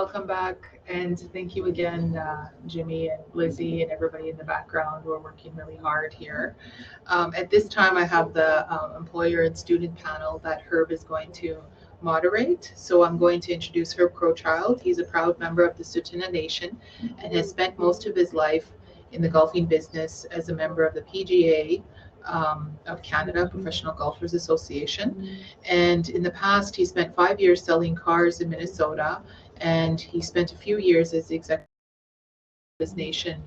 welcome back, and thank you again, Jimmy and Lizzie and everybody in the background. We're working really hard here. At this time, I have the employer and student panel that Herb is going to moderate. So I'm going to introduce Herb Crowchild. He's a proud member of the Tsuut'ina Nation and has spent most of his life in the golfing business as a member of the PGA of Canada, Professional Golfers Association. And in the past, he spent 5 years selling cars in Minnesota, and he spent a few years as the executive of this nation,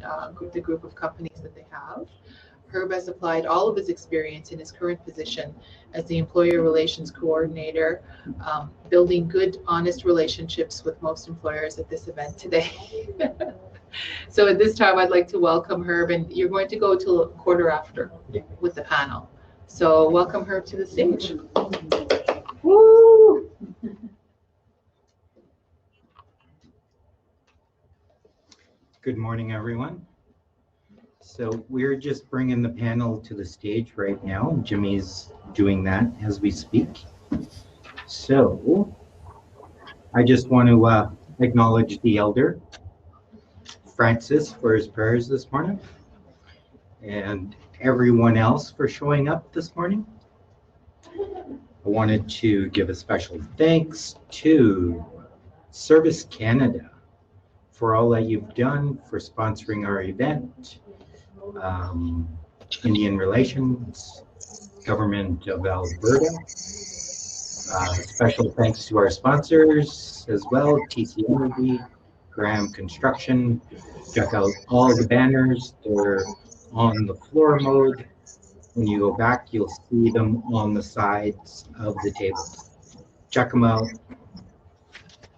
the group of companies that they have. Herb has applied all of his experience in his current position as the Employer Relations Coordinator, building good, honest relationships with most employers at this event today. So at this time, I'd like to welcome Herb, and you're going to go till a quarter after with the panel. So welcome Herb to the stage. Woo! Good morning, everyone. So we're just bringing the panel to the stage right now. Jimmy's doing that as we speak. So I just want to acknowledge the elder, Francis, for his prayers this morning, and everyone else for showing up this morning. I wanted to give a special thanks to Service Canada for all that you've done for sponsoring our event, Indian Relations, Government of Alberta. Special thanks to our sponsors as well, TC Energy, Graham Construction. Check out all the banners. They're on the floor mode. When you go back, you'll see them on the sides of the table. Check them out.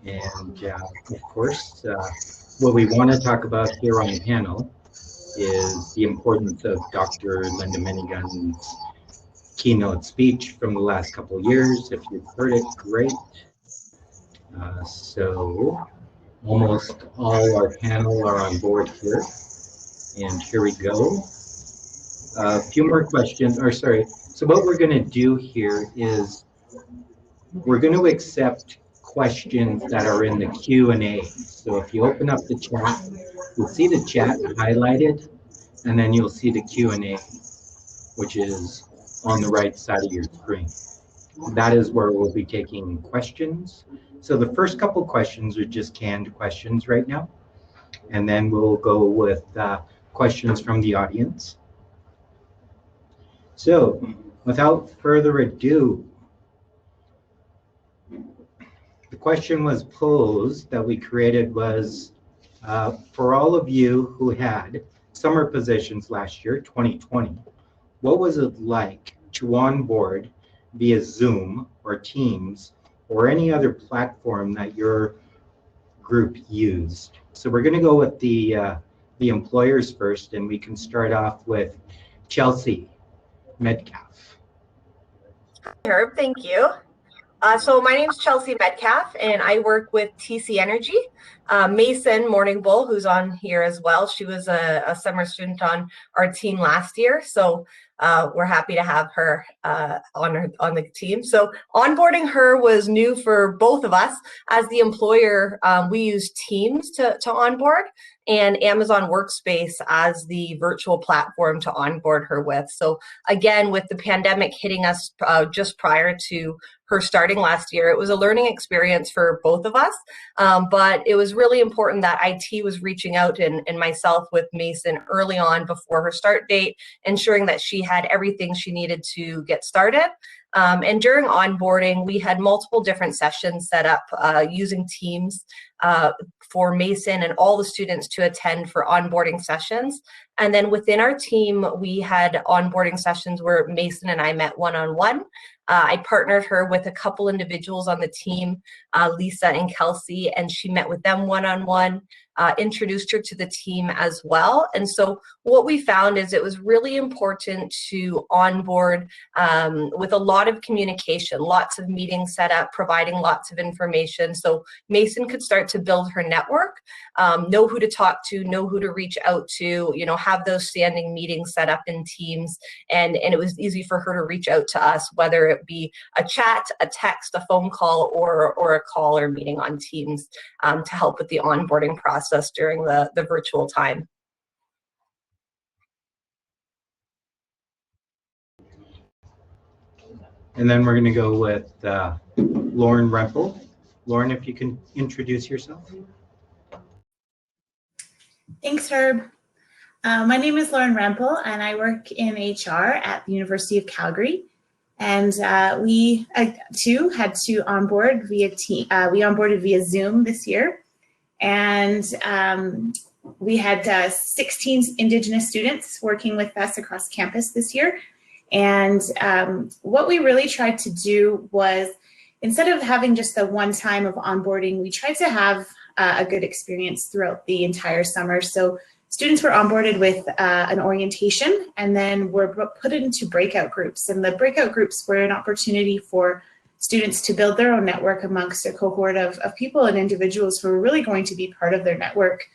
And of course, what we want to talk about here on the panel is the importance of Dr. Linda Minigun's keynote speech from the last couple of years. If you've heard it, great. So almost all our panel are on board here. And here we go. A few more questions, or sorry. So what we're going to do here is we're going to accept questions that are in the Q&A. So if you open up the chat, you'll see the chat highlighted, and then you'll see the Q&A, which is on the right side of your screen. That is where we'll be taking questions. So the first couple questions are just canned questions right now, and then we'll go with questions from the audience. So without further ado, the question was posed that we created was, for all of you who had summer positions last year, 2020, what was it like to onboard via Zoom or Teams or any other platform that your group used? So we're going to go with the employers first, and we can start off with Chelsea Metcalf. Herb, thank you. So my name is Chelsea Metcalf, and I work with TC Energy. Mason Morning Bull, who's on here as well, she was a summer student on our team last year, so we're happy to have her on the team. So onboarding her was new for both of us. As the employer, we use Teams to onboard, and Amazon Workspace as the virtual platform to onboard her with. So again, with the pandemic hitting us just prior to her starting last year, it was a learning experience for both of us, but it was really important that IT was reaching out and myself with Mason early on before her start date, ensuring that she had everything she needed to get started. And during onboarding, we had multiple different sessions set up using Teams for Mason and all the students to attend for onboarding sessions. And then within our team, we had onboarding sessions where Mason and I met one-on-one. I partnered her with a couple individuals on the team, Lisa and Kelsey, and she met with them one-on-one, introduced her to the team as well. And so what we found is it was really important to onboard with a lot of communication, lots of meetings set up, providing lots of information. So Mason could start to build her network, know who to talk to, know who to reach out to, you know, have those standing meetings set up in Teams. And it was easy for her to reach out to us, whether it it be a chat, a text, a phone call, or a call or meeting on Teams to help with the onboarding process during the virtual time. And then we're going to go with Lauren Rempel. Lauren, if you can introduce yourself. Thanks, Herb. My name is Lauren Rempel, and I work in HR at the University of Calgary. And we too had to onboard via we onboarded via Zoom this year, and we had 16 Indigenous students working with us across campus this year. And what we really tried to do was, instead of having just the one time of onboarding, we tried to have a good experience throughout the entire summer. So students were onboarded with an orientation, and then were put into breakout groups. And the breakout groups were an opportunity for students to build their own network amongst a cohort of people and individuals who are really going to be part of their network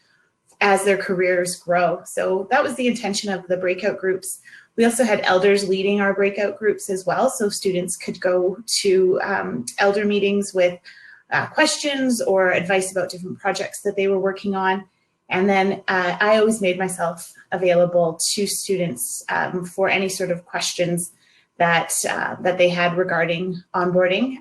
as their careers grow. So that was the intention of the breakout groups. We also had elders leading our breakout groups as well, so students could go to elder meetings with questions or advice about different projects that they were working on. And then I always made myself available to students for any sort of questions that they had regarding onboarding.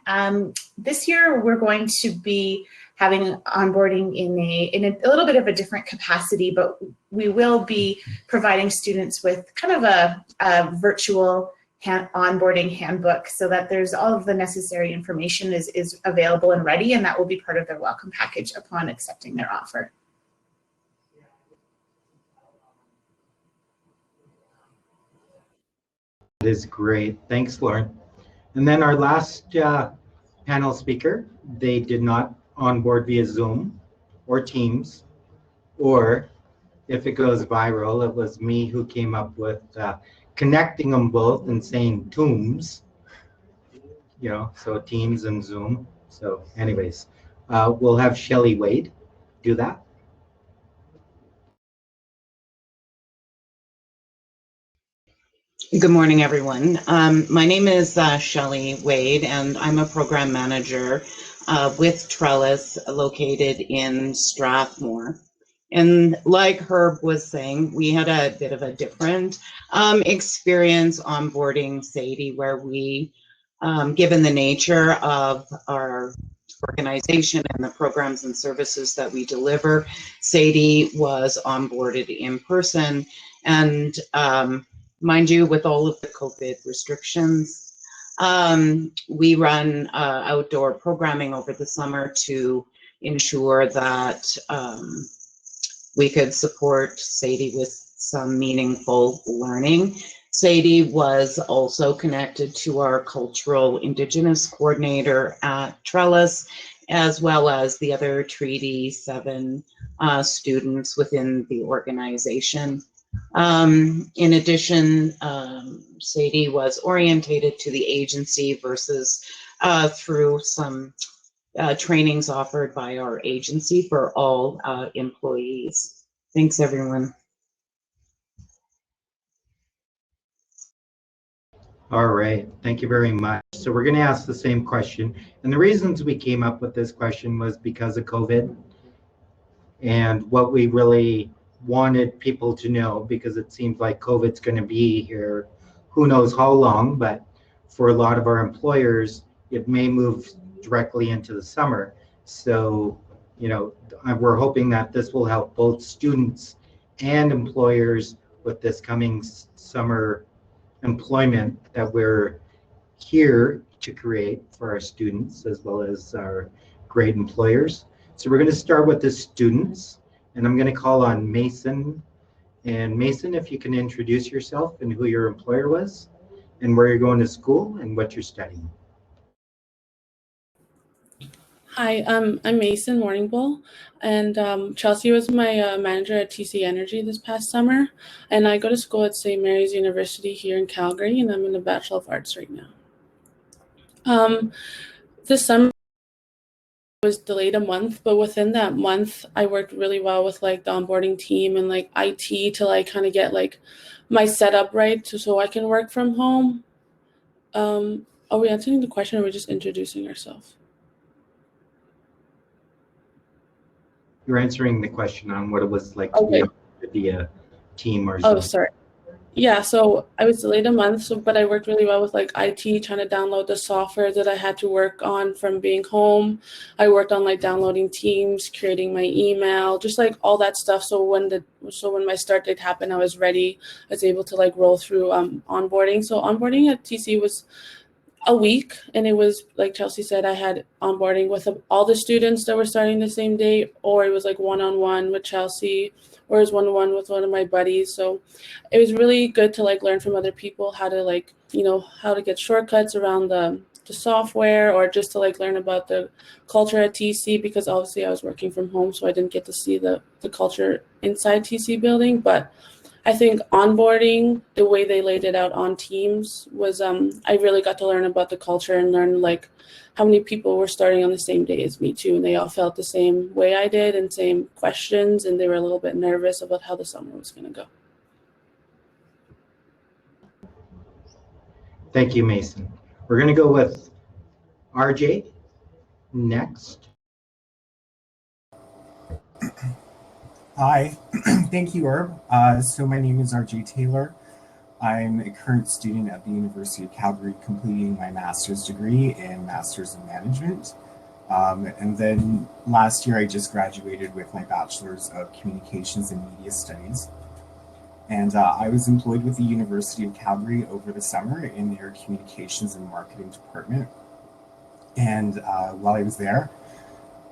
This year, we're going to be having onboarding in a little bit of a different capacity, but we will be providing students with kind of a virtual onboarding handbook, so that there's all of the necessary information is available and ready, and that will be part of their welcome package upon accepting their offer. That is great. Thanks, Lauren. And then our last panel speaker, they did not onboard via Zoom or Teams, or if it goes viral, it was me who came up with connecting them both and saying Tooms, you know, so Teams and Zoom. So anyways, we'll have Shelley Wade do that. Good morning, everyone. My name is Shelley Wade, and I'm a program manager with Trellis located in Strathmore. And like Herb was saying, we had a bit of a different experience onboarding Sadie, where we, given the nature of our organization and the programs and services that we deliver, Sadie was onboarded in person. And mind you, with all of the COVID restrictions, we run outdoor programming over the summer to ensure that we could support Sadie with some meaningful learning. Sadie was also connected to our cultural Indigenous coordinator at Trellis, as well as the other Treaty 7 students within the organization. In addition, Sadie was orientated to the agency versus through some trainings offered by our agency for all employees. Thanks, everyone. All right, thank you very much. So we're going to ask the same question. And the reasons we came up with this question was because of COVID and what we really wanted people to know, because it seems like COVID's going to be here who knows how long, but for a lot of our employers, it may move directly into the summer. So, you know, we're hoping that this will help both students and employers with this coming summer employment that we're here to create for our students as well as our great employers. So we're going to start with the students, and I'm going to call on Mason. And Mason, if you can introduce yourself and who your employer was and where you're going to school and what you're studying. Hi, I'm Mason Morning Bull, and Chelsea was my manager at TC Energy this past summer, and I go to school at St. Mary's University here in Calgary, and I'm in the Bachelor of Arts right now. This summer was delayed a month, but within that month, I worked really well with like the onboarding team and like IT to like kind of get like my setup right so I can work from home. Are we answering the question or are we just introducing ourselves? You're answering the question on what it was like to be a team or Oh, something. sorry. Yeah, so I was delayed a month, but I worked really well with like IT, trying to download the software that I had to work on from being home. I worked on like downloading Teams, creating my email, just like all that stuff. So when my start date happened, I was ready. I was able to like roll through onboarding. So onboarding at TC was a week, and it was like Chelsea said, I had onboarding with all the students that were starting the same day, or it was like one-on-one with Chelsea, or it was one-on-one with one of my buddies. So it was really good to like learn from other people how to like, how to get shortcuts around the software, or just to like learn about the culture at TC, because obviously I was working from home, so I didn't get to see the culture inside TC building. But I think onboarding, the way they laid it out on Teams, was I really got to learn about the culture and learn like how many people were starting on the same day as me too, and they all felt the same way I did and same questions, and they were a little bit nervous about how the summer was going to go. Thank you, Mason. We're going to go with RJ next. Hi, thank you, Herb. So my name is RJ Taylor. I'm a current student at the University of Calgary, completing my master's degree in Masters of Management. And then last year, I just graduated with my Bachelor's of Communications and Media Studies. And I was employed with the University of Calgary over the summer in their Communications and Marketing Department. And while I was there,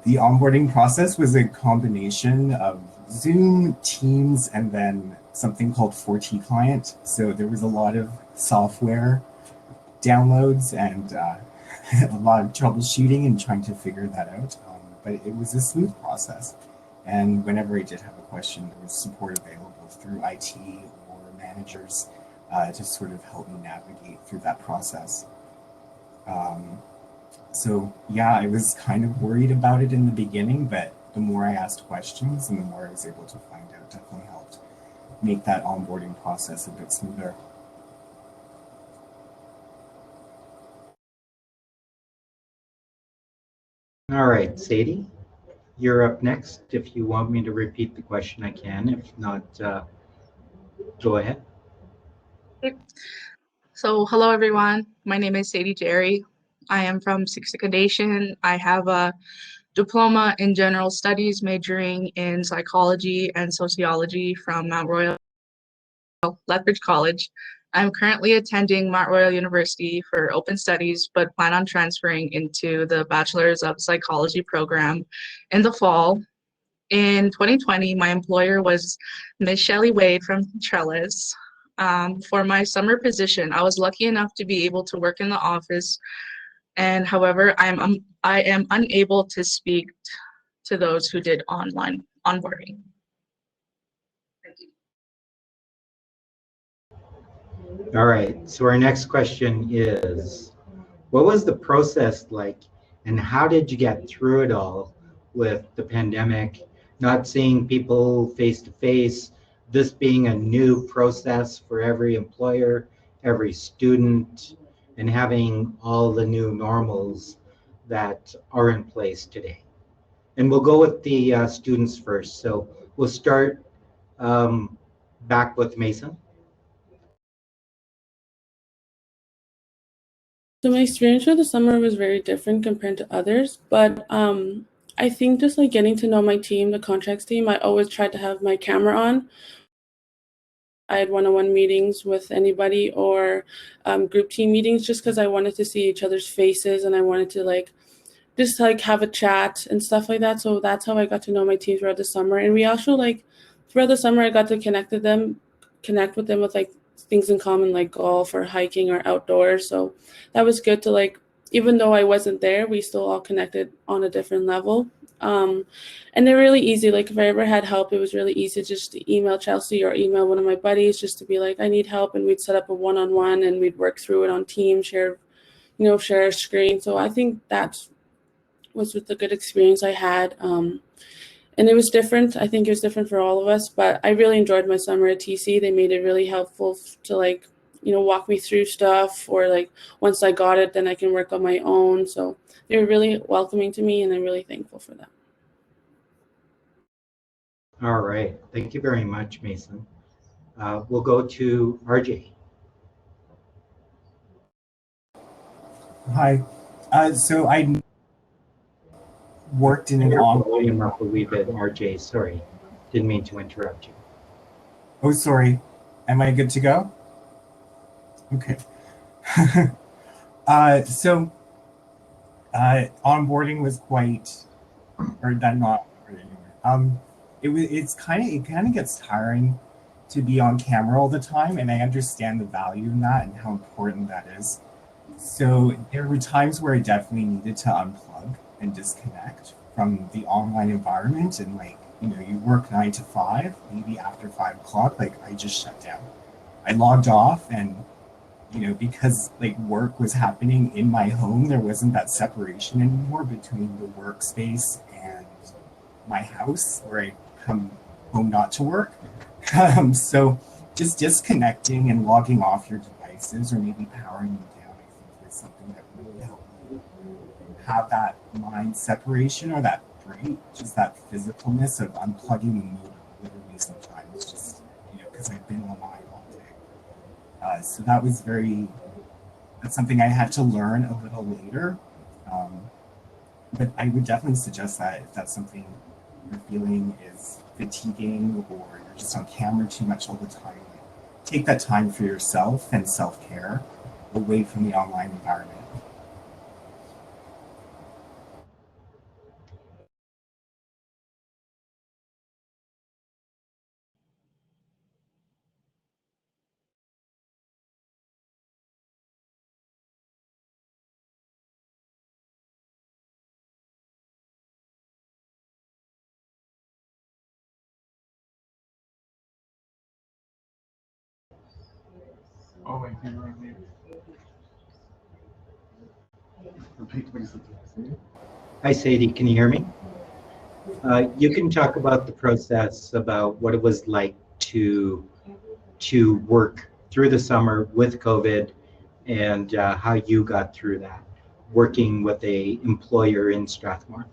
the onboarding process was a combination of Zoom, Teams, and then something called 4T Client. So there was a lot of software downloads and a lot of troubleshooting and trying to figure that out. But it was a smooth process. And whenever I did have a question, there was support available through IT or managers to sort of help me navigate through that process. So yeah, I was kind of worried about it in the beginning, but the more I asked questions and the more I was able to find out, definitely helped make that onboarding process a bit smoother. All right, Sadie, you're up next. If you want me to repeat the question, I can. If not, go ahead. So hello, everyone. My name is Sadie Jerry. I am from Sixth Nation. I have a diploma in general studies, majoring in psychology and sociology from Mount Royal Lethbridge College. I'm currently attending Mount Royal University for open studies, but plan on transferring into the Bachelor's of Psychology program in the fall. In 2020, my employer was Ms. Shelley Wade from Trellis. For my summer position, I was lucky enough to be able to work in the office, and however, I am unable to speak to those who did online onboarding. Thank you. All right, so our next question is, what was the process like and how did you get through it all with the pandemic, not seeing people face to face, this being a new process for every employer, every student, and having all the new normals that are in place today? And we'll go with the students first. So we'll start back with Mason. So my experience with the summer was very different compared to others, but I think just like getting to know my team, the contracts team, I always tried to have my camera on. I had one-on-one meetings with anybody or group team meetings just because I wanted to see each other's faces and I wanted to like just like have a chat and stuff like that. So that's how I got to know my team throughout the summer. And we also like throughout the summer I got to connect with them with like things in common like golf or hiking or outdoors. So that was good to like, even though I wasn't there, we still all connected on a different level. And they're really easy. Like if I ever had help, it was really easy just to email Chelsea or email one of my buddies just to be like, I need help. And we'd set up a one-on-one and we'd work through it on Teams, share a screen. So I think that was with the good experience I had. And it was different. I think it was different for all of us, but I really enjoyed my summer at TC. They made it really helpful to like walk me through stuff, or like once I got it, then I can work on my own. So they were really welcoming to me, and I'm really thankful for that. All right. Thank you very much, Mason. We'll go to RJ. Hi. So I worked in an volume up a wee bit, RJ. Sorry, didn't mean to interrupt you. Oh, sorry. Am I good to go? Okay. Onboarding was quite, or that not. It kind of gets tiring to be on camera all the time, and I understand the value in that and how important that is. So there were times where I definitely needed to unplug and disconnect from the online environment, and you work 9 to 5, maybe after 5 o'clock, I just shut down. I logged off, and because work was happening in my home, there wasn't that separation anymore between the workspace and my house where I come home not to work. So just disconnecting and logging off your devices, or maybe powering them down, I think is something that really helped me have that mind separation, or that break, just that physicalness of unplugging the mood literally sometimes, just because I've been online all day. So that's something I had to learn a little later. But I would definitely suggest that if that's something you're feeling is fatiguing, or you're just on camera too much all the time, take that time for yourself and self-care away from the online environment. Oh, my camera. Hi, Sadie. Can you hear me? You can talk about the process, about what it was like to work through the summer with COVID, and how you got through that, working with a employer in Strathmore.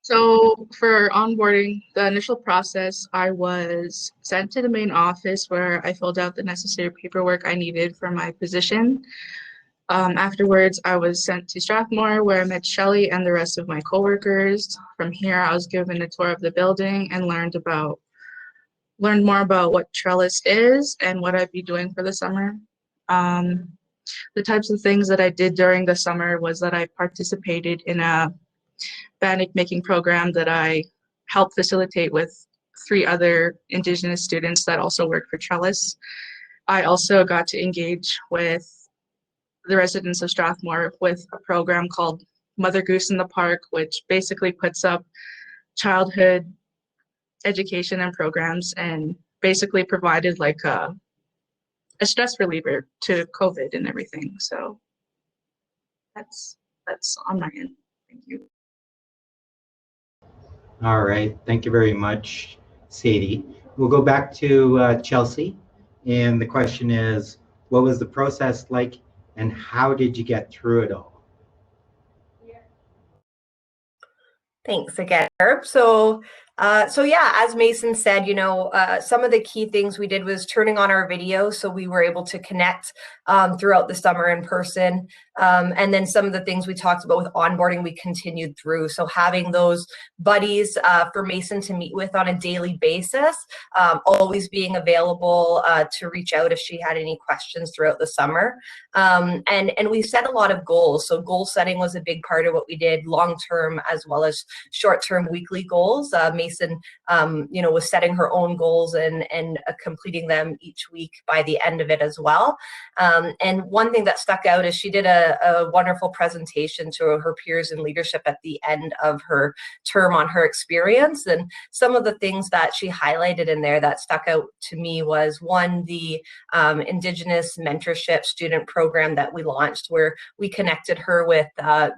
So for onboarding, the initial process, I was sent to the main office where I filled out the necessary paperwork I needed for my position. Afterwards, I was sent to Strathmore, where I met Shelley and the rest of my coworkers. From here, I was given a tour of the building and learned more about what Trellis is and what I'd be doing for the summer. The types of things that I did during the summer was that I participated in a bandage making program that I helped facilitate with 3 other Indigenous students that also work for Trellis. I also got to engage with the residents of Strathmore with a program called Mother Goose in the Park, which basically puts up childhood education and programs, and basically provided a stress reliever to COVID and everything. So that's on my end. Thank you. All right. Thank you very much, Sadie. We'll go back to Chelsea. And the question is, what was the process like, and how did you get through it all? Thanks again, Herb. So yeah, as Mason said, some of the key things we did was turning on our video, so we were able to connect throughout the summer in person. And then some of the things we talked about with onboarding, we continued through. So having those buddies for Mason to meet with on a daily basis, always being available to reach out if she had any questions throughout the summer. And we set a lot of goals. So goal setting was a big part of what we did, long-term as well as short-term weekly goals. Mason, was setting her own goals and completing them each week by the end of it as well. And one thing that stuck out is she did a wonderful presentation to her peers in leadership at the end of her term on her experience. And some of the things that she highlighted in there that stuck out to me was, one, the Indigenous mentorship student program that we launched, where we connected her with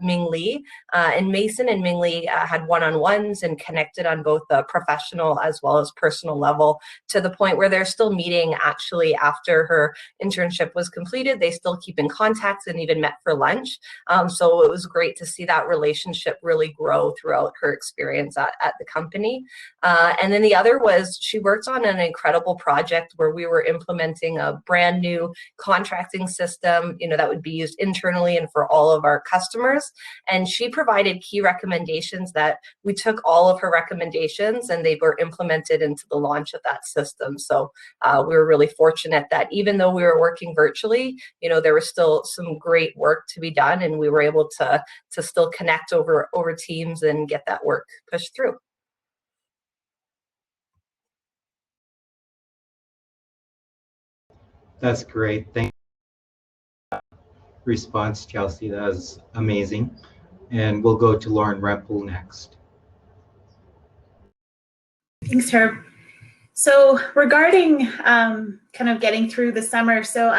Ming Lee. And Mason and Ming Lee had one-on-ones and connected on both both a professional as well as personal level, to the point where they're still meeting actually after her internship was completed. They still keep in contact and even met for lunch. So it was great to see that relationship really grow throughout her experience at the company. And then the other was she worked on an incredible project where we were implementing a brand new contracting system, that would be used internally and for all of our customers. And she provided key recommendations that we took all of her recommendations and they were implemented into the launch of that system. So we were really fortunate that even though we were working virtually, there was still some great work to be done, and we were able to still connect over Teams and get that work pushed through. That's great. Thank you. Response, Chelsea. That was amazing. And we'll go to Lauren Rempel next. Thanks, Herb. So regarding kind of getting through the summer, so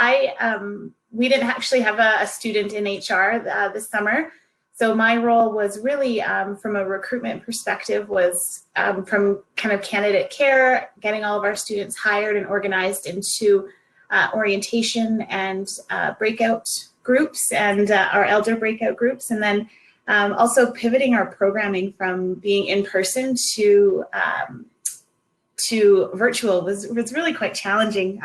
we didn't actually have a student in HR this summer. So my role was really, from a recruitment perspective, was from kind of candidate care, getting all of our students hired and organized into orientation and breakout groups and our elder breakout groups, and then also pivoting our programming from being in person to virtual was really quite challenging.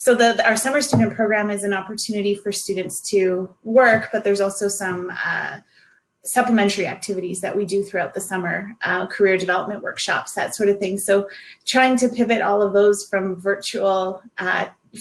So our summer student program is an opportunity for students to work, but there's also some supplementary activities that we do throughout the summer, career development workshops, that sort of thing. So trying to pivot all of those from virtual,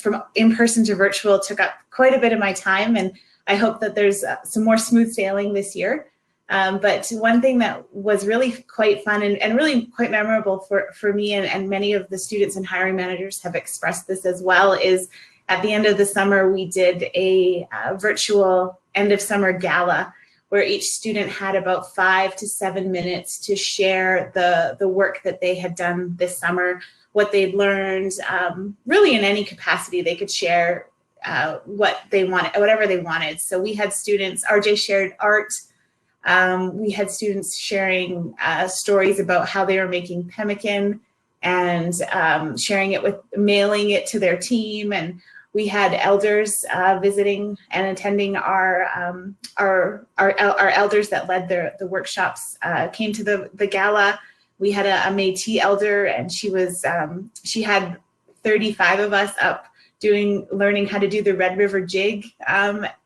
from in-person to virtual took up quite a bit of my time, and I hope that there's some more smooth sailing this year. But one thing that was really quite fun and really quite memorable for me and many of the students and hiring managers have expressed this as well is at the end of the summer, we did a virtual end of summer gala where each student had about 5 to 7 minutes to share the work that they had done this summer, what they'd learned, really in any capacity they could share what they wanted, whatever they wanted. So we had students, RJ shared art. We had students sharing stories about how they were making pemmican and sharing it mailing it to their team. And we had elders visiting and attending our elders that led the workshops came to the gala. We had a Métis elder, and she had 35 of us up learning how to do the Red River Jig,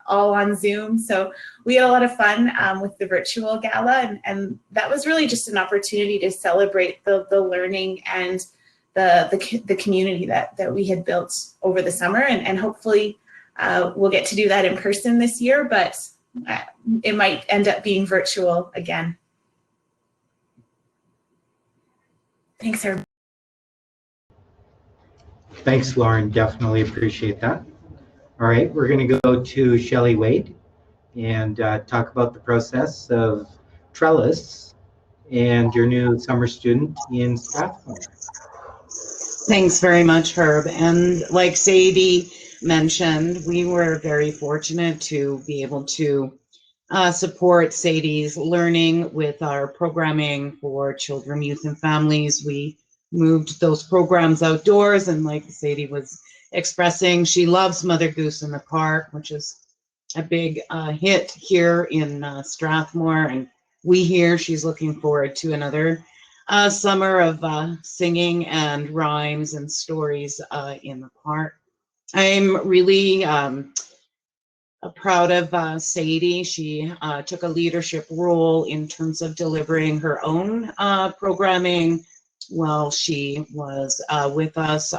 all on Zoom. So we had a lot of fun with the virtual gala, and that was really just an opportunity to celebrate the learning and the community that we had built over the summer, and hopefully we'll get to do that in person this year, but it might end up being virtual again. Thanks, Herb. Thanks, Lauren. Definitely appreciate that. All right, we're going to go to Shelley Wade and talk about the process of Trellis and your new summer student in Strathmore. Thanks very much, Herb. And like Sadie mentioned, we were very fortunate to be able to support Sadie's learning with our programming for children, youth, and families. We moved those programs outdoors, and like Sadie was expressing, she loves Mother Goose in the Park, which is a big hit here in Strathmore, and we hear she's looking forward to another summer of singing and rhymes and stories in the park. I'm really proud of Sadie. She took a leadership role in terms of delivering her own programming while she was with us,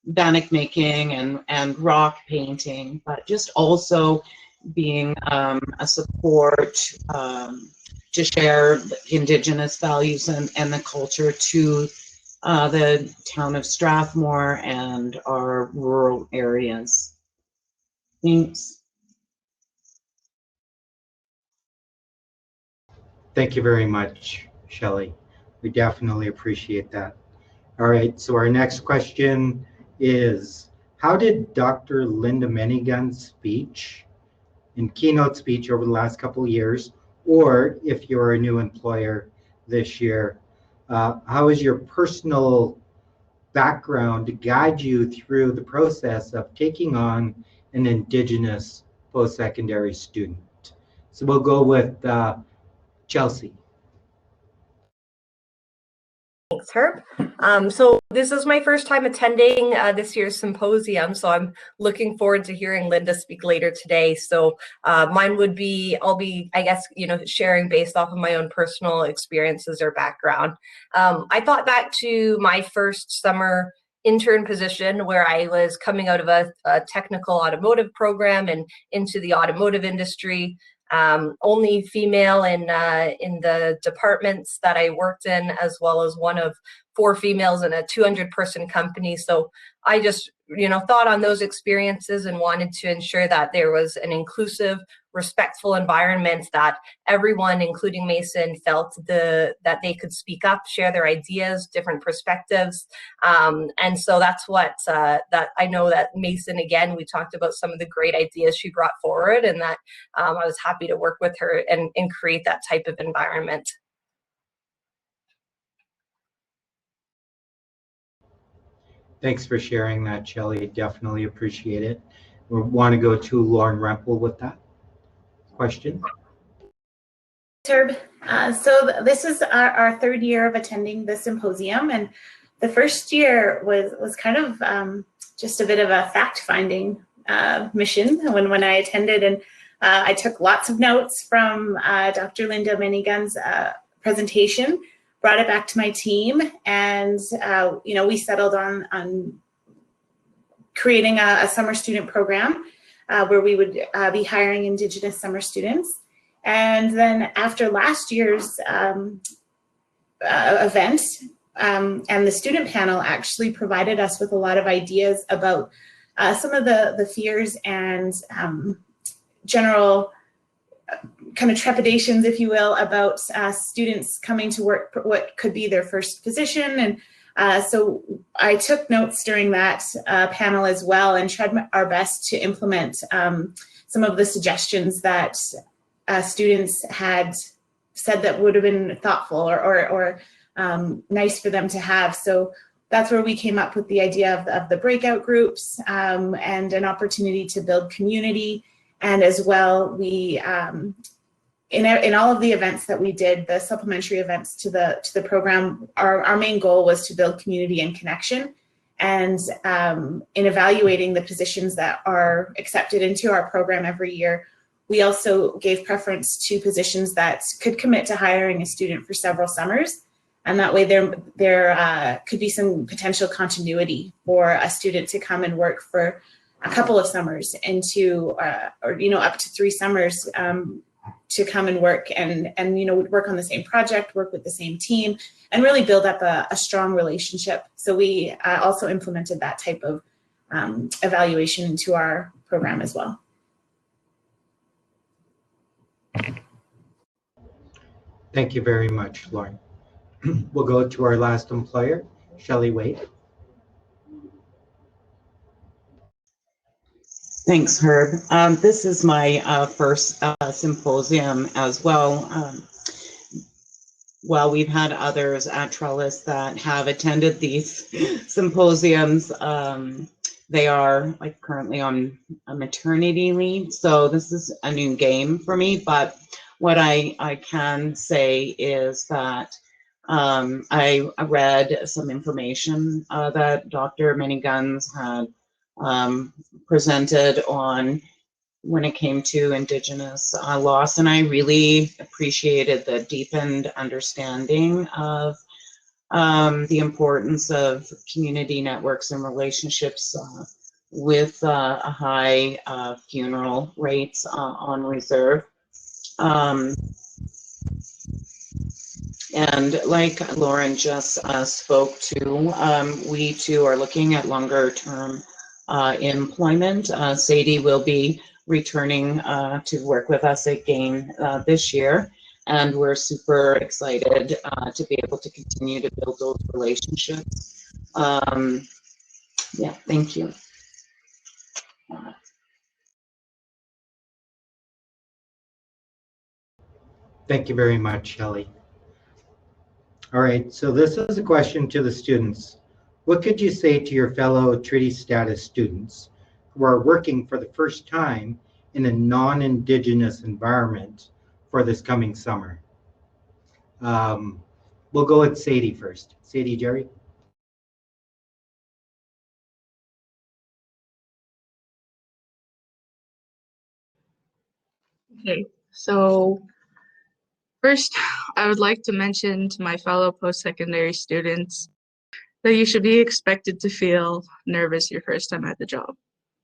bannock making and rock painting, but just also being a support to share Indigenous values and the culture to the town of Strathmore and our rural areas. Thanks. Thank you very much, Shelley. We definitely appreciate that. All right, so our next question is, how did Dr. Linda Menigan's speech and keynote speech over the last couple of years, or if you're a new employer this year, how has your personal background to guide you through the process of taking on an Indigenous post-secondary student? So we'll go with Chelsea. Thanks, Herb. So this is my first time attending this year's symposium, so I'm looking forward to hearing Linda speak later today. So mine would be, I guess, sharing based off of my own personal experiences or background. I thought back to my first summer intern position where I was coming out of a technical automotive program and into the automotive industry. Only female in the departments that I worked in, as well as one of 4 females in a 200-person company. So I just, thought on those experiences and wanted to ensure that there was an inclusive, respectful environment that everyone, including Mason, felt that they could speak up, share their ideas, different perspectives. And so that's what that I know that Mason, again, we talked about some of the great ideas she brought forward, and that I was happy to work with her and create that type of environment. Thanks for sharing that, Shelley. Definitely appreciate it. We want to go to Lauren Rempel with that question. Herb. So this is our 3rd year of attending the symposium, and the first year was kind of just a bit of a fact-finding mission when I attended, and I took lots of notes from Dr. Linda Minigun's presentation, brought it back to my team, and we settled on creating a summer student program where we would be hiring Indigenous summer students. And then after last year's event, and the student panel actually provided us with a lot of ideas about some of the fears and general kind of trepidations, if you will, about students coming to work what could be their first position. And so I took notes during that panel as well, and tried our best to implement some of the suggestions that students had said that would have been thoughtful or nice for them to have. So that's where we came up with the idea of the breakout groups and an opportunity to build community. And as well, we in all of the events that we did, the supplementary events to the program, our main goal was to build community and connection. And in evaluating the positions that are accepted into our program every year, we also gave preference to positions that could commit to hiring a student for several summers. And that way there could be some potential continuity for a student to come and work for a couple of summers into, up to 3 summers to come and work and work on the same project, work with the same team, and really build up a strong relationship. So we also implemented that type of evaluation into our program as well. Thank you very much, Lauren. We'll go to our last employer, Shelley Wade. Thanks, Herb. This is my first symposium as well. While we've had others at Trellis that have attended these symposiums, they are currently on a maternity leave, so this is a new game for me. But what I can say is that I read some information that Dr. Miniguns had presented on when it came to Indigenous loss, and I really appreciated the deepened understanding of the importance of community networks and relationships with a high funeral rates on reserve. And like Lauren just spoke to, we too are looking at longer term employment. Sadie will be returning to work with us again this year, and we're super excited to be able to continue to build those relationships. Yeah, thank you. Thank you very much, Shelley. All right, so this is a question to the students. What could you say to your fellow treaty status students who are working for the first time in a non-Indigenous environment for this coming summer? Um, we'll go with Sadie first. Sadie, Jerry? Okay, so first, I would like to mention to my fellow post-secondary students that you should be expected to feel nervous your first time at the job.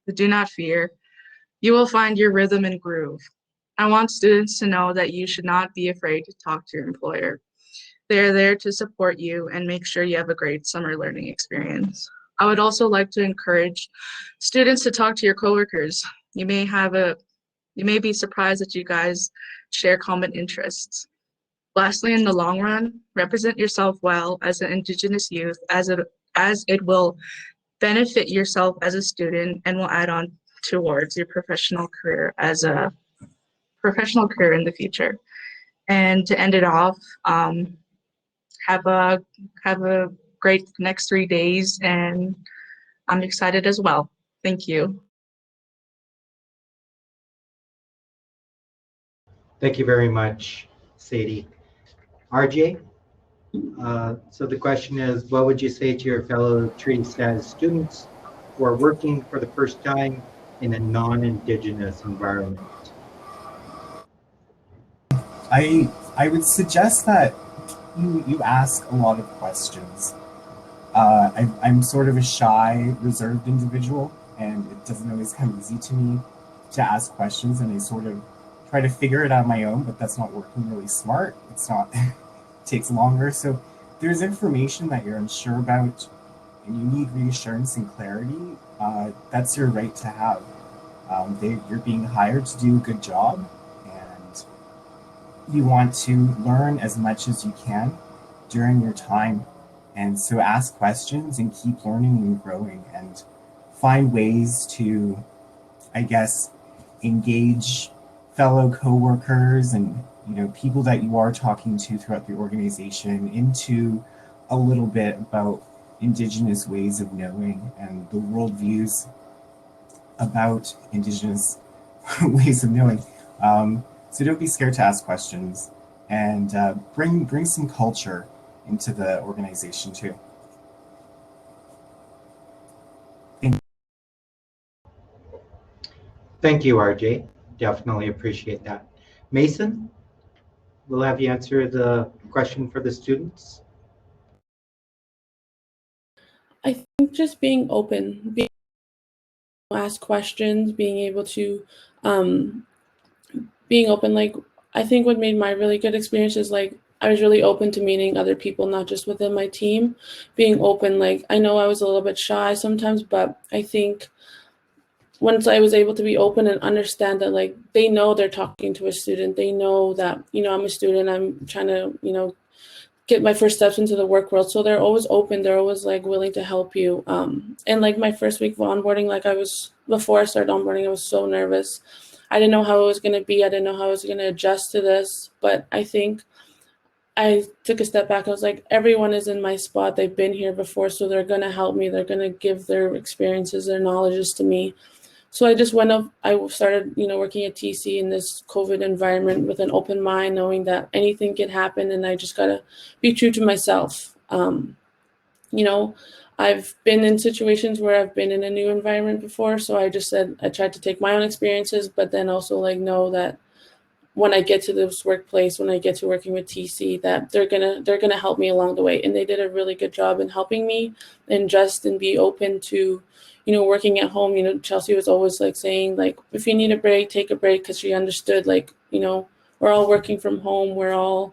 But do not fear. You will find your rhythm and groove. I want students to know that you should not be afraid to talk to your employer. They are there to support you and make sure you have a great summer learning experience. I would also like to encourage students to talk to your coworkers. You may be surprised that you guys share common interests. Lastly, in the long run, represent yourself well as an Indigenous youth as it will benefit yourself as a student and will add on towards your professional career in the future. And to end it off, have a great next 3 days, and I'm excited as well. Thank you. Thank you very much, Sadie. RJ? So the question is, what would you say to your fellow treaty status students who are working for the first time in a non-Indigenous environment? I would suggest that you ask a lot of questions. I'm sort of a shy, reserved individual, and it doesn't always come easy to me to ask questions, and I sort of try to figure it out on my own, but that's not working really smart. It's not, it takes longer. So there's information that you're unsure about and you need reassurance and clarity. That's your right to have. You're being hired to do a good job, and you want to learn as much as you can during your time. And so ask questions and keep learning and growing and find ways to, I guess, engage fellow coworkers and people that you are talking to throughout the organization into a little bit about Indigenous ways of knowing and the worldviews about Indigenous ways of knowing. So don't be scared to ask questions, and bring some culture into the organization too. Thank you, RJ. Definitely appreciate that. Mason, we'll have you answer the question for the students. I think just being open, being able to ask questions, being able to being open. Like, I think what made my really good experience is like I was really open to meeting other people, not just within my team. Being open, like I know I was a little bit shy sometimes, but I think once I was able to be open and understand that like they know they're talking to a student, they know that I'm a student, I'm trying to get my first steps into the work world. So they're always open. They're always like willing to help you. And like my first week of onboarding, before I started onboarding, I was so nervous. I didn't know how it was going to be. I didn't know how I was going to adjust to this. But I think I took a step back. I was like, everyone is in my spot. They've been here before, so they're going to help me. They're going to give their experiences, their knowledges to me. So I just went up, I started, working at TC in this COVID environment with an open mind, knowing that anything can happen, and I just got to be true to myself. I've been in situations where I've been in a new environment before, so I just said, I tried to take my own experiences, but then also know that when I get to this workplace, when I get to working with TC, that they're gonna help me along the way. And they did a really good job in helping me and be open to, working at home. Chelsea was always saying if you need a break, take a break, because she understood we're all working from home, we're all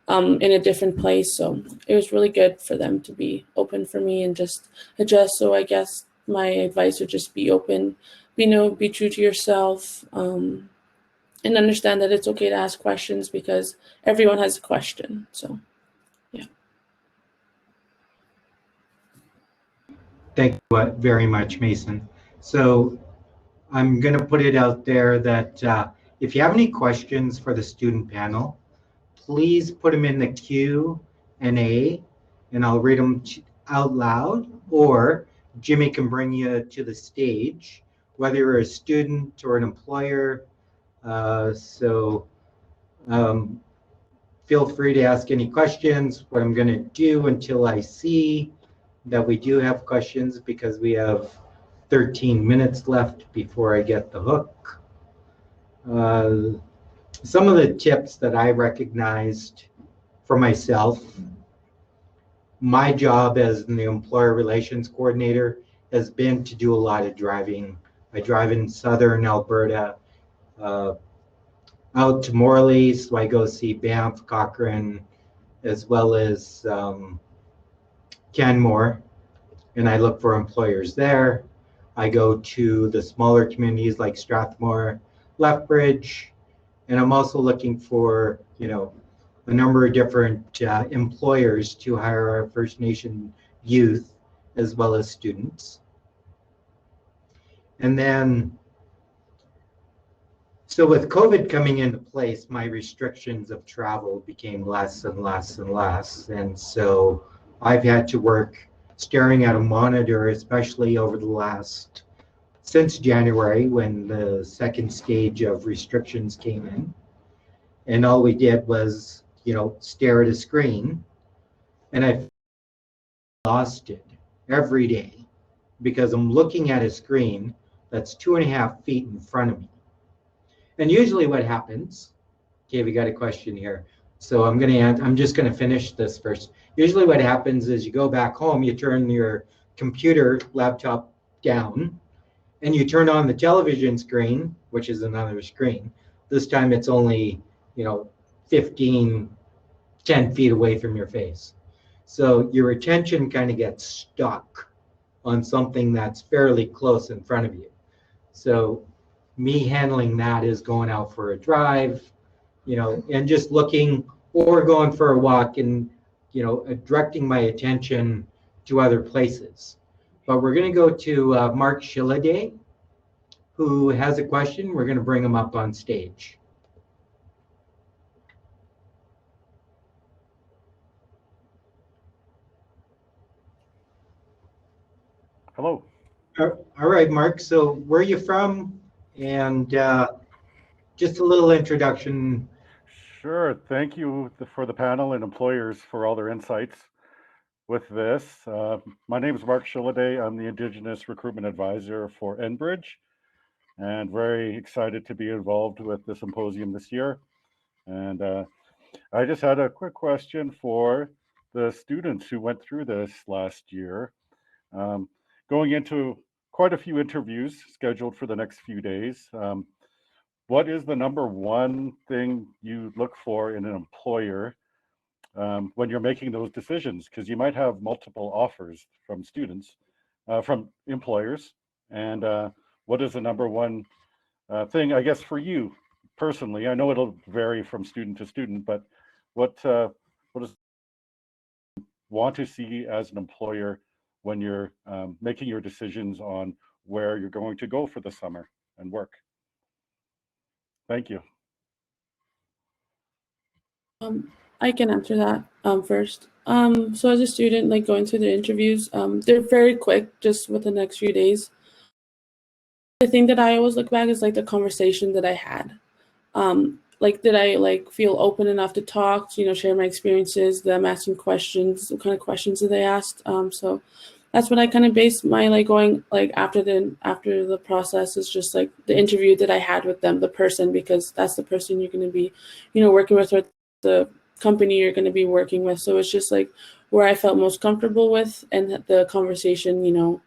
in a different place. So it was really good for them to be open for me and just adjust. So I guess my advice would just be open, be true to yourself. And understand that it's okay to ask questions because everyone has a question. So, yeah. Thank you very much, Mason. So I'm going to put it out there that if you have any questions for the student panel, please put them in the queue NA, and I'll read them out loud, or Jimmy can bring you to the stage, whether you're a student or an employer. Feel free to ask any questions. What I'm going to do until I see that we do have questions, because we have 13 minutes left before I get the hook. Some of the tips that I recognized for myself, my job as the employer relations coordinator has been to do a lot of driving. I drive in southern Alberta, out to Morley, so I go see Banff, Cochrane, as well as Canmore, and I look for employers there. I go to the smaller communities like Strathmore, Lethbridge, and I'm also looking for, a number of different employers to hire our First Nation youth as well as students. And then, so with COVID coming into place, my restrictions of travel became less and less and less. And so I've had to work staring at a monitor, especially over the last, since January, when the second stage of restrictions came in. And all we did was, stare at a screen. And I lost it every day because I'm looking at a screen that's 2.5 feet in front of me. And usually what happens, okay, we got a question here. So I'm just gonna finish this first. Usually what happens is you go back home, you turn your computer laptop down, and you turn on the television screen, which is another screen. This time it's only, 10 feet away from your face. So your attention kind of gets stuck on something that's fairly close in front of you. So me handling that is going out for a drive, and just looking, or going for a walk, and, directing my attention to other places. But we're going to go to Mark Shilliday, who has a question. We're going to bring him up on stage. Hello. All right, Mark. So where are you from? And just a little introduction. Sure. Thank you for the panel and employers for all their insights with this. My name is Mark Shilliday. I'm the Indigenous Recruitment Advisor for Enbridge, and very excited to be involved with the symposium this year. And I just had a quick question for the students who went through this last year. Going into quite a few interviews scheduled for the next few days. What is the number one thing you look for in an employer when you're making those decisions? Because you might have multiple offers from students, from employers. And what is the number one thing, I guess, for you personally? I know it'll vary from student to student, but what does want to see as an employer when you're making your decisions on where you're going to go for the summer and work? Thank you. I can answer that first. So as a student, like going through the interviews, they're very quick, just within the next few days. The thing that I always look back is like the conversation that I had. Like, did I feel open enough to talk, share my experiences, them asking questions, what kind of questions did they ask? So that's what I kind of based my going after the process is just like the interview that I had with them, the person, because that's the person you're going to be, working with, or the company you're going to be working with. So it's just like where I felt most comfortable with, and the conversation,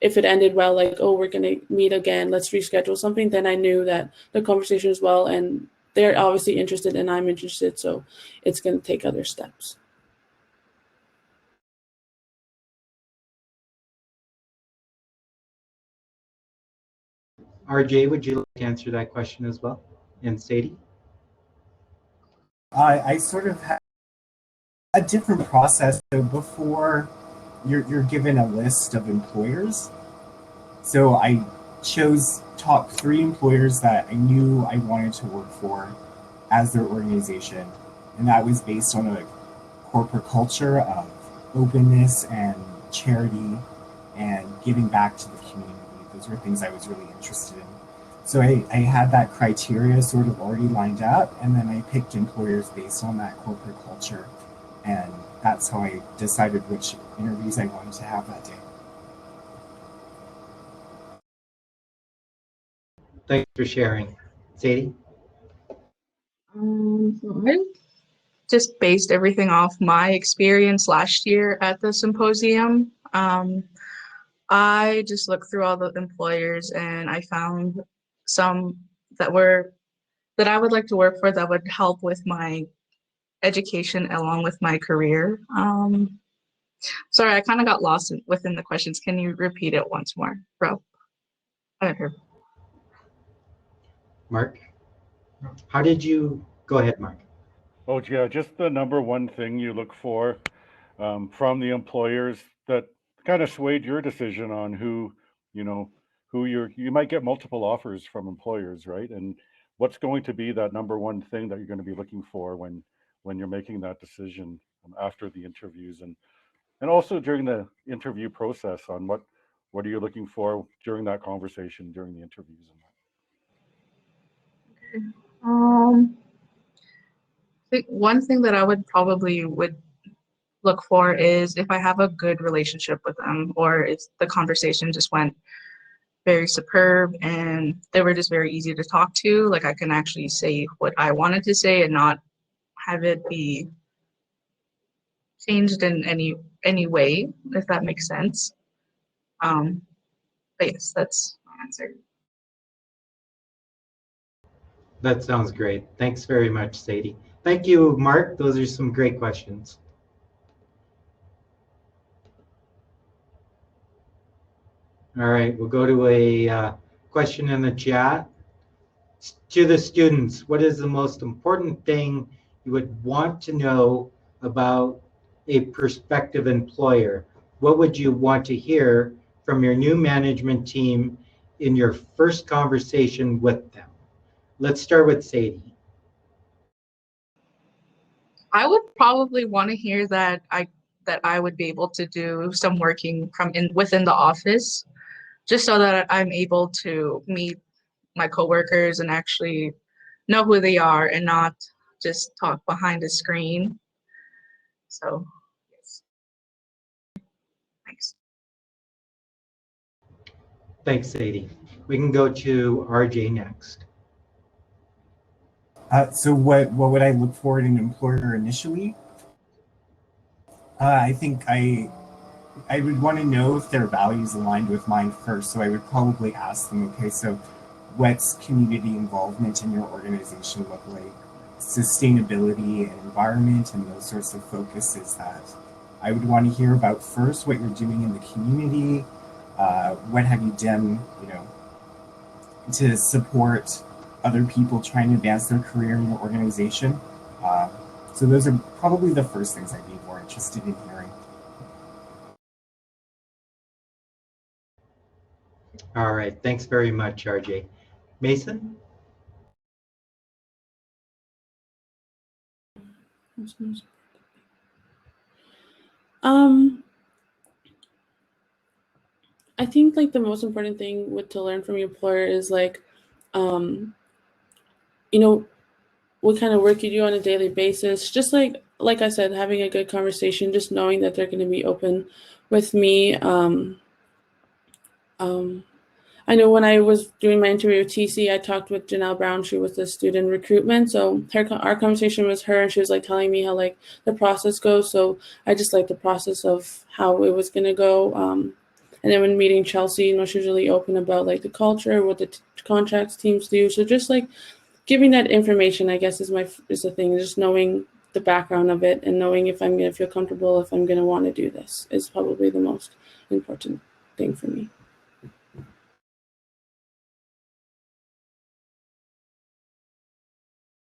if it ended well, oh, we're going to meet again, let's reschedule something, then I knew that the conversation is well, and they're obviously interested and I'm interested. So it's going to take other steps. RJ, would you like to answer that question as well? And Sadie? I sort of had a different process. So before you're given a list of employers. So I chose top 3 employers that I knew I wanted to work for as their organization. And that was based on a corporate culture of openness and charity and giving back to the community. Those were things I was really interested in. So I had that criteria sort of already lined up, and then I picked employers based on that corporate culture. And that's how I decided which interviews I wanted to have that day. Thanks for sharing. Sadie? I just based everything off my experience last year at the symposium. I just looked through all the employers and I found some that I would like to work for that would help with my education along with my career. Sorry, I kind of got lost within the questions. Can you repeat it once more, bro? Mark? How did you, go ahead, Mark. Oh, yeah, just the number one thing you look for from the employers that kind of swayed your decision on who, you might get multiple offers from employers, right? And what's going to be that number one thing that you're going to be looking for when you're making that decision after the interviews and also during the interview process on what are you looking for during that conversation, during the interviews and that. I think one thing that I would probably look for is if I have a good relationship with them, or if the conversation just went very superb and they were just very easy to talk to. Like I can actually say what I wanted to say and not have it be changed in any way, if that makes sense. But yes, that's my answer. That sounds great. Thanks very much, Sadie. Thank you, Mark. Those are some great questions. All right, we'll go to a question in the chat. To the students, what is the most important thing you would want to know about a prospective employer? What would you want to hear from your new management team in your first conversation with them? Let's start with Sadie. I would probably want to hear that I would be able to do some working within the office, just so that I'm able to meet my coworkers and actually know who they are and not just talk behind a screen. So, yes. Thanks. Thanks, Sadie. We can go to RJ next. So what would I look for in an employer initially? I think I would want to know if their values aligned with mine first. So I would probably ask them, okay, so what's community involvement in your organization look like? Sustainability and environment and those sorts of focuses that I would want to hear about first, what you're doing in the community, what have you done, to support other people trying to advance their career in your organization. So those are probably the first things I'd be more interested in hearing. All right, thanks very much, RJ. Mason? I think like the most important thing to learn from your employer is like, what kind of work you do on a daily basis. Just like I said, having a good conversation, just knowing that they're going to be open with me. I know when I was doing my interview with TC, I talked with Janelle Brown. She was the student recruitment. So our conversation was her, and she was like telling me how like the process goes. So I just like the process of how it was going to go. And then when meeting Chelsea, she's really open about like the culture, what the contracts teams do. So just like giving that information, I guess, is the thing. Just knowing the background of it and knowing if I'm going to feel comfortable, if I'm going to want to do this is probably the most important thing for me.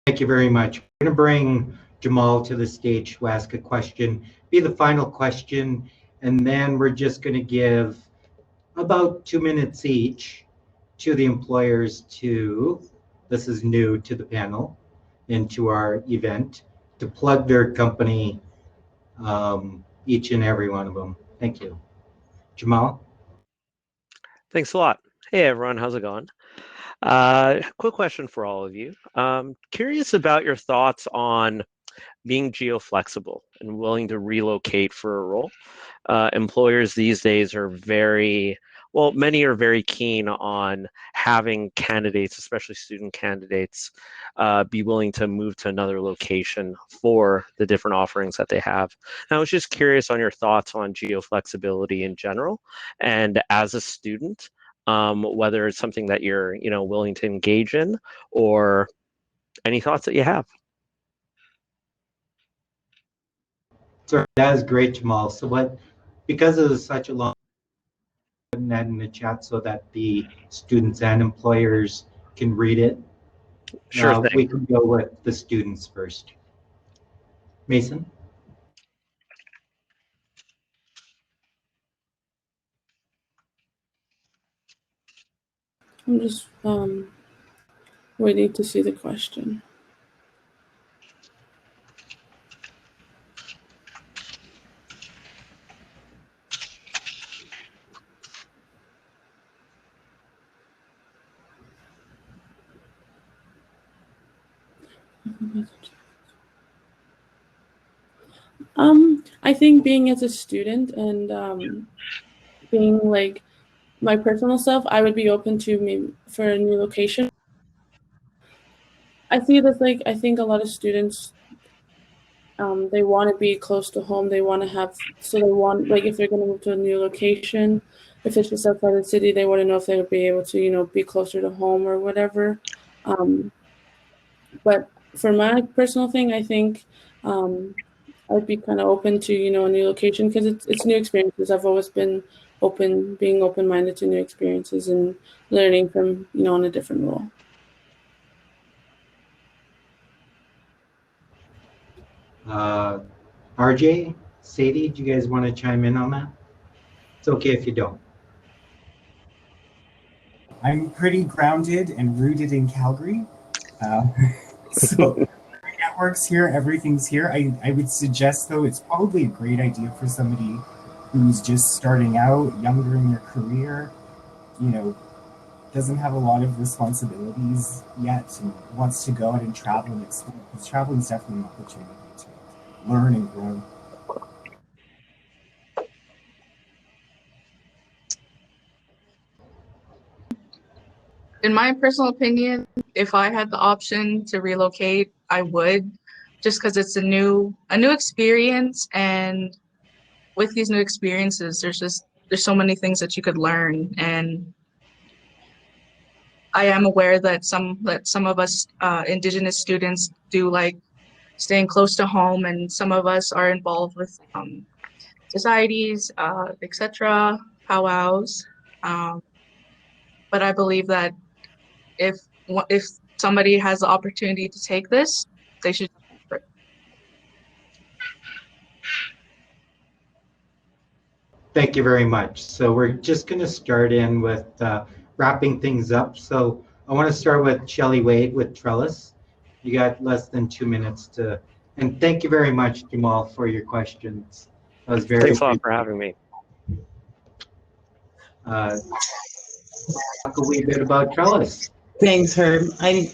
Thank you very much. We're going to bring Jamal to the stage to ask a question, be the final question, and then we're just going to give about 2 minutes each to the employers this is new to the panel and to our event, to plug their company each and every one of them. Thank you. Jamal? Thanks a lot. Hey everyone, how's it going? Quick question for all of you. Curious about your thoughts on being geoflexible and willing to relocate for a role. Employers these days are many are very keen on having candidates, especially student candidates, be willing to move to another location for the different offerings that they have. And I was just curious on your thoughts on geoflexibility in general, and as a student, whether it's something that you're, willing to engage in, or any thoughts that you have. So that is great, Jamal. So because it was such a long, putting that in the chat so that the students and employers can read it. Sure thing. We can go with the students first. Mason? I'm just waiting to see the question. I think being as a student and being like my personal self, I would be open to maybe for a new location. I see this I think a lot of students they want to be close to home. They want to if they're going to move to a new location, if it's just outside the city, they want to know if they would be able to, be closer to home or whatever. But for my personal thing, I think I'd be kind of open to, a new location because it's new experiences. I've always been being open-minded to new experiences and learning from, on a different role. RJ, Sadie, do you guys want to chime in on that? It's okay if you don't. I'm pretty grounded and rooted in Calgary. So networks here, everything's here. I would suggest, though, it's probably a great idea for somebody who's just starting out, younger in their career, doesn't have a lot of responsibilities yet and wants to go out and travel and explore. Because traveling is definitely an opportunity to learn and grow. In my personal opinion, if I had the option to relocate, I would, just because it's a new experience, and with these new experiences, there's so many things that you could learn, and I am aware that some of us Indigenous students do like staying close to home, and some of us are involved with societies, etc., powwows. But I believe that if somebody has the opportunity to take this, they should. Thank you very much. So we're just going to start in with wrapping things up. So I want to start with Shelley Wade with Trellis. You got less than 2 minutes and thank you very much, Jamal, for your questions. That was very. Thanks a lot for having me. Talk a wee bit about Trellis. Thanks, Herb.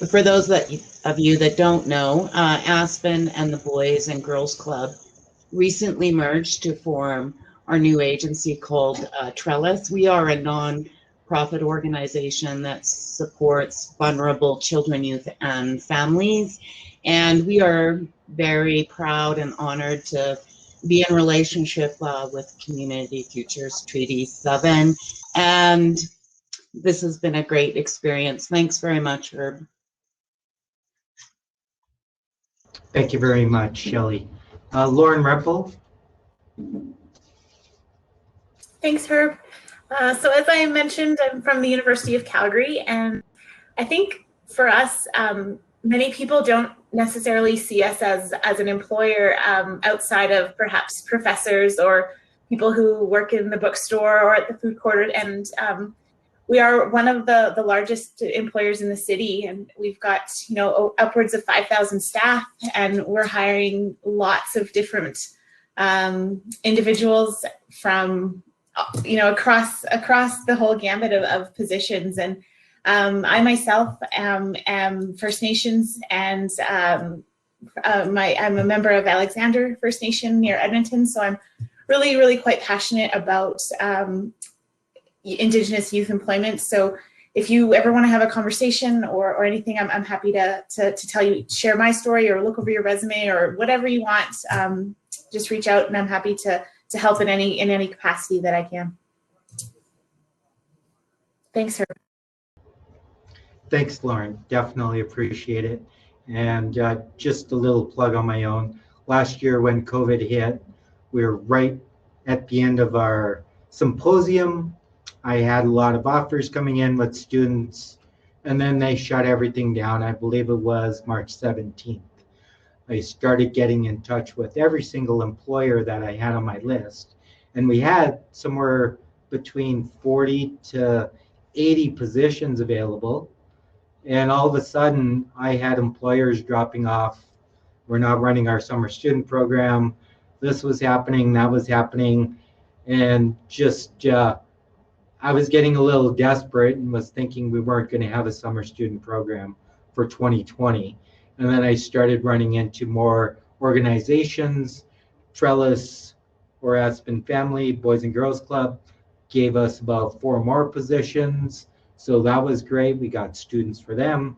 For those of you that don't know, Aspen and the Boys and Girls Club recently merged to form our new agency called Trellis. We are a non-profit organization that supports vulnerable children, youth, and families. And we are very proud and honored to be in relationship with Community Futures Treaty 7. And this has been a great experience. Thanks very much, Herb. Thank you very much, Shelley. Lauren Rempel. Thanks, Herb. So as I mentioned, I'm from the University of Calgary, and I think for us, many people don't necessarily see us as an employer outside of perhaps professors or people who work in the bookstore or at the food court. And we are one of the largest employers in the city, and we've got upwards of 5,000 staff, and we're hiring lots of different individuals from across the whole gambit of positions. And I myself am First Nations, and I'm a member of Alexander First Nation near Edmonton. So I'm really quite passionate about Indigenous youth employment. So if you ever want to have a conversation or anything, I'm happy to tell you, share my story, or look over your resume, or whatever you want. Just reach out, and I'm happy to help in any capacity that I can. Thanks, Herb. Thanks, Lauren. Definitely appreciate it. And just a little plug on my own. Last year when COVID hit, we were right at the end of our symposium. I had a lot of offers coming in with students, and then they shut everything down. I believe it was March 17th. I started getting in touch with every single employer that I had on my list, and we had somewhere between 40 to 80 positions available. And all of a sudden, I had employers dropping off. We're not running our summer student program. This was happening, that was happening, and just I was getting a little desperate and was thinking we weren't going to have a summer student program for 2020. And then I started running into more organizations. Trellis or Aspen Family Boys and Girls Club gave us about 4 more positions. So that was great. We got students for them.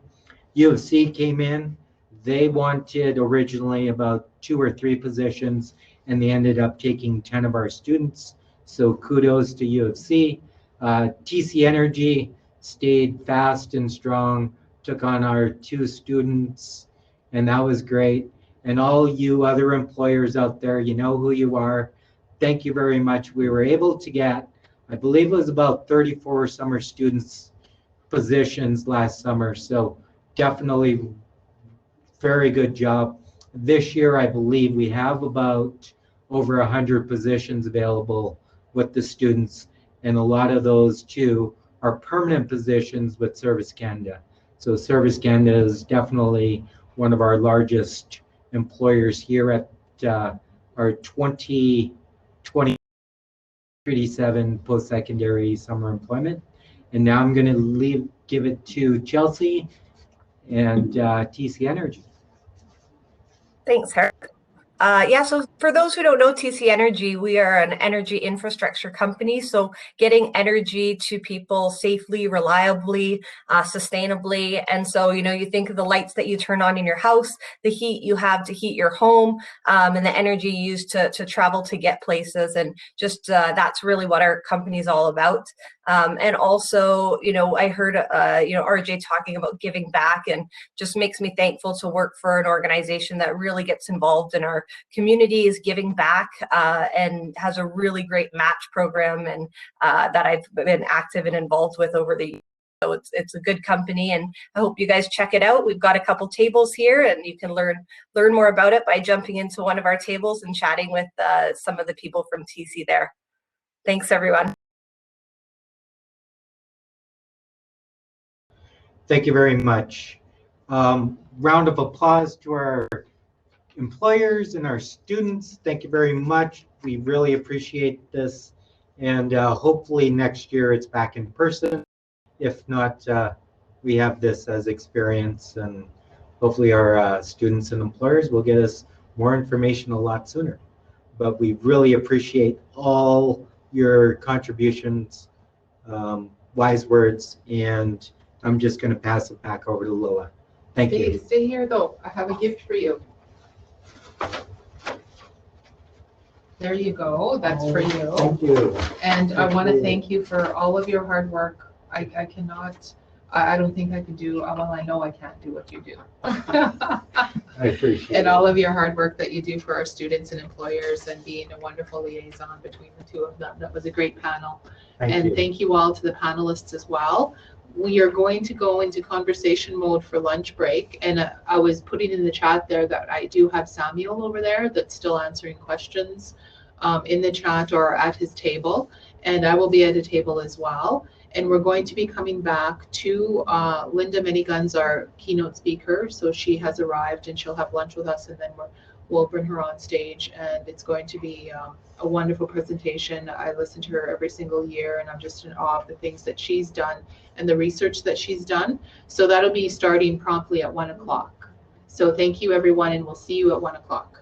U of C came in. They wanted originally about 2 or 3 positions, and they ended up taking 10 of our students. So kudos to U of C. TC Energy stayed fast and strong, took on our 2 students, and that was great. And all you other employers out there, you know who you are. Thank you very much. We were able to get, I believe it was about 34 summer students positions last summer. So definitely very good job. This year, I believe we have about over 100 positions available with the students, and a lot of those too are permanent positions with Service Canada. So Service Canada is definitely one of our largest employers here at our 2020 Treaty 7 post-secondary summer employment. And now I'm going to give it to Chelsea and TC Energy. Thanks, Herb. Yeah, so for those who don't know TC Energy, we are an energy infrastructure company. So getting energy to people safely, reliably, sustainably. And so, you think of the lights that you turn on in your house, the heat you have to heat your home, and the energy used to travel to get places. And just that's really what our company is all about. And also, I heard, RJ talking about giving back, and just makes me thankful to work for an organization that really gets involved in our communities, giving back, and has a really great match program, and that I've been active and involved with over the years. So it's a good company, and I hope you guys check it out. We've got a couple tables here, and you can learn more about it by jumping into one of our tables and chatting with some of the people from TC there. Thanks, everyone. Thank you very much. Round of applause to our employers and our students. Thank you very much. We really appreciate this. And hopefully next year it's back in person. If not, we have this as experience, and hopefully our students and employers will get us more information a lot sooner. But we really appreciate all your contributions, wise words, and I'm just going to pass it back over to Lola. Thank you. Stay here though. I have a gift for you. There you go. That's for you. Thank you. And I want to thank you for all of your hard work. I cannot, I don't think I could do, well, I know I can't do what you do. I appreciate it. And all of your hard work that you do for our students and employers, and being a wonderful liaison between the 2 of them. That was a great panel. Thank you all to the panelists as well. We are going to go into conversation mode for lunch break, and I was putting in the chat there that I do have Samuel over there that's still answering questions in the chat or at his table, and I will be at a table as well. And we're going to be coming back to Linda Miniguns, our keynote speaker. So she has arrived and she'll have lunch with us, and then we'll bring her on stage, and it's going to be a wonderful presentation. I listen to her every single year, and I'm just in awe of the things that she's done and the research that she's done. So that'll be starting promptly at 1 o'clock. So thank you, everyone, and we'll see you at 1 o'clock.